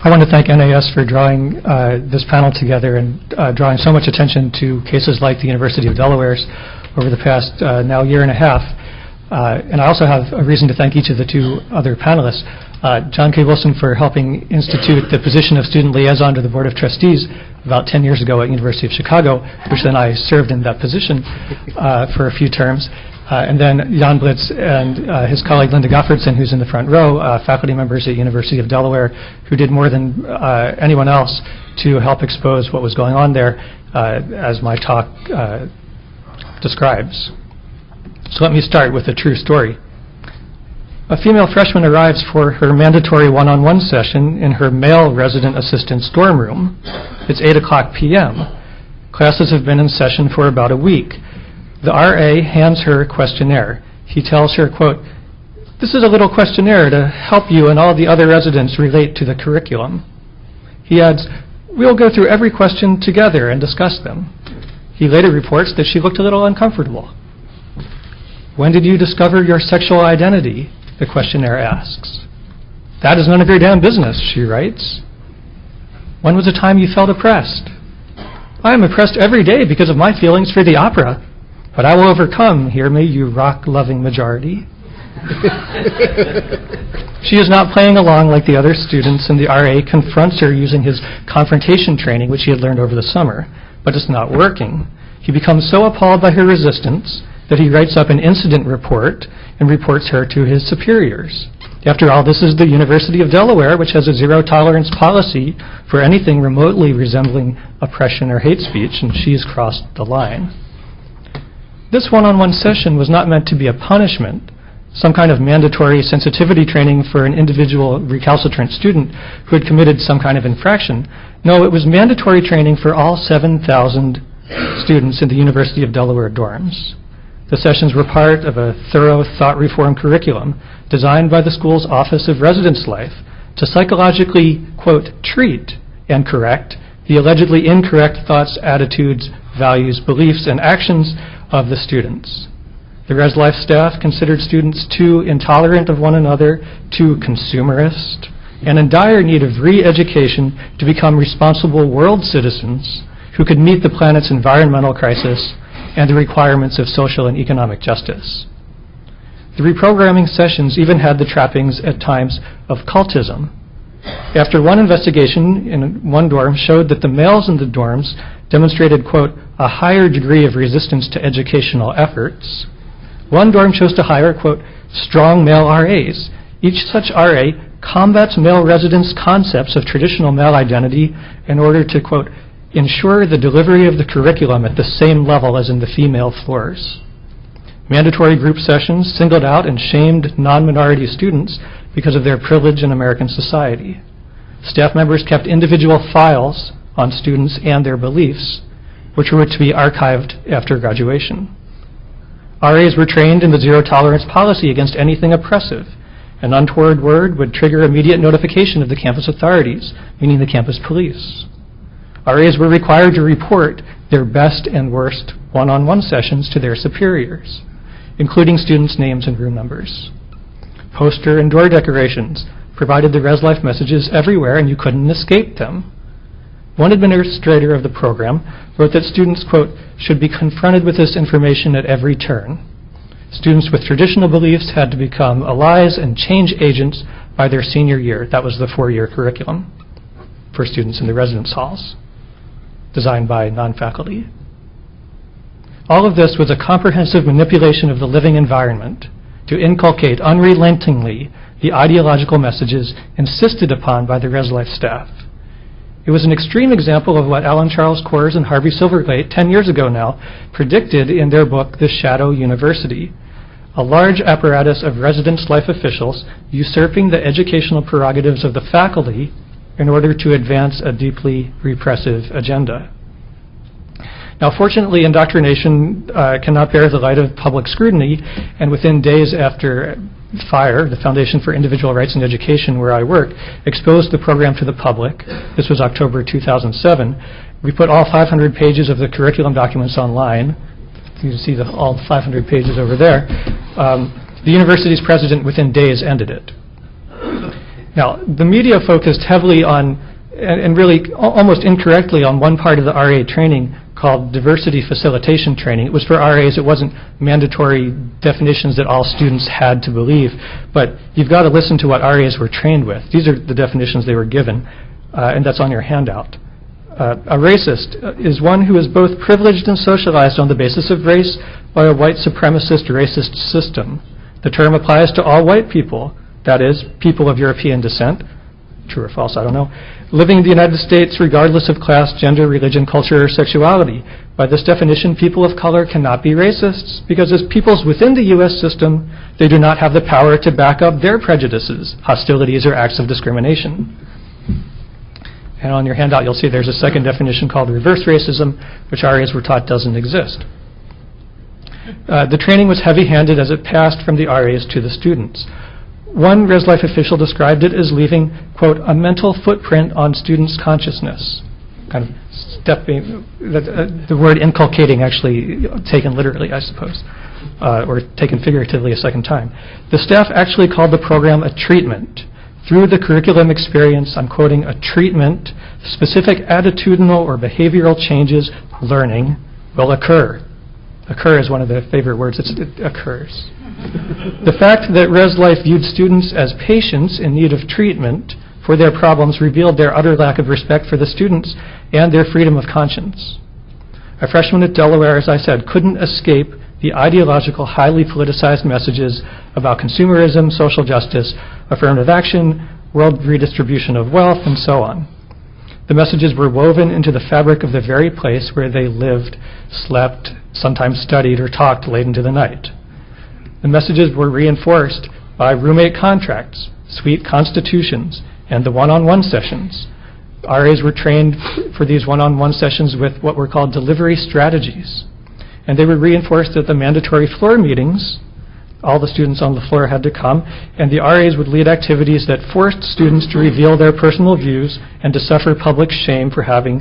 I want to thank NAS for drawing this panel together and drawing so much attention to cases like the University of Delaware's over the past now year and a half. And I also have a reason to thank each of the two other panelists. John K. Wilson for helping institute the position of student liaison to the Board of Trustees about 10 years ago at University of Chicago, which then I served in that position for a few terms. And then Jan Blits and his colleague Linda Goffredson, who's in the front row, faculty members at University of Delaware, who did more than anyone else to help expose what was going on there, as my talk describes. So let me start with a true story. A female freshman arrives for her mandatory one-on-one session in her male resident assistant's dorm room. It's 8:00 p.m. Classes have been in session for about a week. The RA hands her a questionnaire. He tells her, quote, "This is a little questionnaire to help you and all the other residents relate to the curriculum." He adds, "We'll go through every question together and discuss them." He later reports that she looked a little uncomfortable. "When did you discover your sexual identity?" the questionnaire asks. "That is none of your damn business," she writes. "When was the time you felt oppressed?" "I am oppressed every day because of my feelings for the opera. But I will overcome, hear me, you rock-loving majority." She is not playing along like the other students, and the RA confronts her using his confrontation training, which he had learned over the summer. But it's not working. He becomes so appalled by her resistance that he writes up an incident report and reports her to his superiors. After all, this is the University of Delaware, which has a zero-tolerance policy for anything remotely resembling oppression or hate speech, and she's crossed the line. This one-on-one session was not meant to be a punishment, some kind of mandatory sensitivity training for an individual recalcitrant student who had committed some kind of infraction. No, it was mandatory training for all 7,000 students in the University of Delaware dorms. The sessions were part of a thorough thought reform curriculum designed by the school's Office of Residence Life to psychologically, quote, treat and correct the allegedly incorrect thoughts, attitudes, values, beliefs, and actions of the students. The Res Life staff considered students too intolerant of one another, too consumerist, and in dire need of re-education to become responsible world citizens who could meet the planet's environmental crisis and the requirements of social and economic justice. The reprogramming sessions even had the trappings at times of cultism. After one investigation in one dorm showed that the males in the dorms demonstrated, quote, a higher degree of resistance to educational efforts, one dorm chose to hire, quote, strong male RAs. Each such RA combats male residents' concepts of traditional male identity in order to, quote, ensure the delivery of the curriculum at the same level as in the female floors. Mandatory group sessions singled out and shamed non-minority students because of their privilege in American society. Staff members kept individual files on students and their beliefs, which were to be archived after graduation. RAs were trained in the zero-tolerance policy against anything oppressive. An untoward word would trigger immediate notification of the campus authorities, meaning the campus police. RAs were required to report their best and worst one-on-one sessions to their superiors, including students' names and room numbers. Poster and door decorations provided the Res Life messages everywhere, and you couldn't escape them. One administrator of the program wrote that students, quote, should be confronted with this information at every turn. Students with traditional beliefs had to become allies and change agents by their senior year. That was the 4-year curriculum for students in the residence halls, designed by non-faculty. All of this was a comprehensive manipulation of the living environment to inculcate unrelentingly the ideological messages insisted upon by the Res Life staff. It was an extreme example of what Alan Charles Kors and Harvey Silverglate 10 years ago now predicted in their book, The Shadow University, a large apparatus of residence life officials usurping the educational prerogatives of the faculty in order to advance a deeply repressive agenda. Now, fortunately, indoctrination cannot bear the light of public scrutiny, and within days after FIRE, the Foundation for Individual Rights in Education, where I work, exposed the program to the public. This was October 2007. We put all 500 pages of the curriculum documents online. You can see all 500 pages over there. The university's president, within days, ended it. Now, the media focused heavily on, and really almost incorrectly, on one part of the RA training called diversity facilitation training. It was for RAs. It wasn't mandatory definitions that all students had to believe. But you've got to listen to what RAs were trained with. These are the definitions they were given, and that's on your handout. A racist is one who is both privileged and socialized on the basis of race by a white supremacist racist system. The term applies to all white people, that is, people of European descent, true or false, I don't know, living in the United States regardless of class, gender, religion, culture, or sexuality. By this definition, people of color cannot be racists because as peoples within the U.S. system, they do not have the power to back up their prejudices, hostilities, or acts of discrimination. And on your handout, you'll see there's a second definition called reverse racism, which RAs were taught doesn't exist. The training was heavy-handed as it passed from the RAs to the students. One Res Life official described it as leaving, quote, a mental footprint on students' consciousness. Kind of stepping, the word inculcating actually taken literally, I suppose, or taken figuratively a second time. The staff actually called the program a treatment. Through the curriculum experience, I'm quoting, a treatment, specific attitudinal or behavioral changes, learning, will occur. Occur is one of the favorite words. It occurs. The fact that Res Life viewed students as patients in need of treatment for their problems revealed their utter lack of respect for the students and their freedom of conscience. A freshman at Delaware, as I said, couldn't escape the ideological, highly politicized messages about consumerism, social justice, affirmative action, world redistribution of wealth, and so on. The messages were woven into the fabric of the very place where they lived, slept, sometimes studied, or talked late into the night. The messages were reinforced by roommate contracts, suite constitutions, and the one-on-one sessions. RAs were trained for these one-on-one sessions with what were called delivery strategies. And they were reinforced at the mandatory floor meetings. All the students on the floor had to come, and the RAs would lead activities that forced students to reveal their personal views and to suffer public shame for having